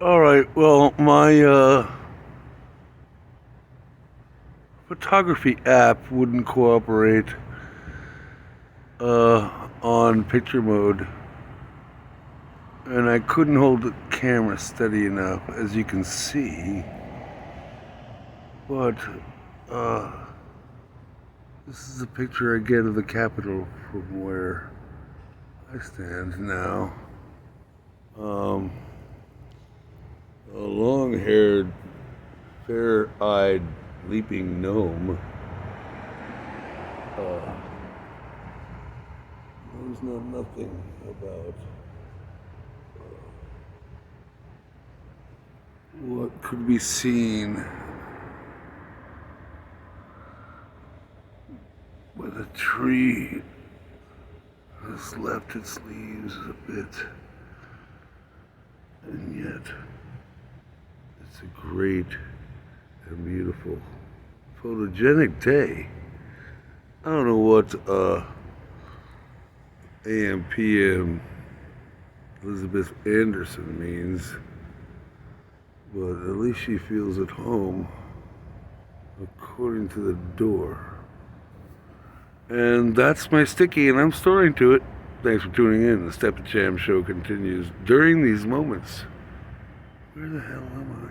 Alright, well, my photography app wouldn't cooperate on picture mode, and I couldn't hold the camera steady enough, as you can see. But this is a picture I get of the Capitol from where I stand now. A long-haired, fair-eyed, leaping gnome knows nothing about what could be seen where the tree has left its leaves a bit, and yet it's a great and beautiful photogenic day. I don't know what AM PM Elizabeth Anderson means, but at least she feels at home according to the door. And that's my sticky, and I'm storing to it. Thanks for tuning in. The StepInCham Show continues during these moments. Where the hell am I?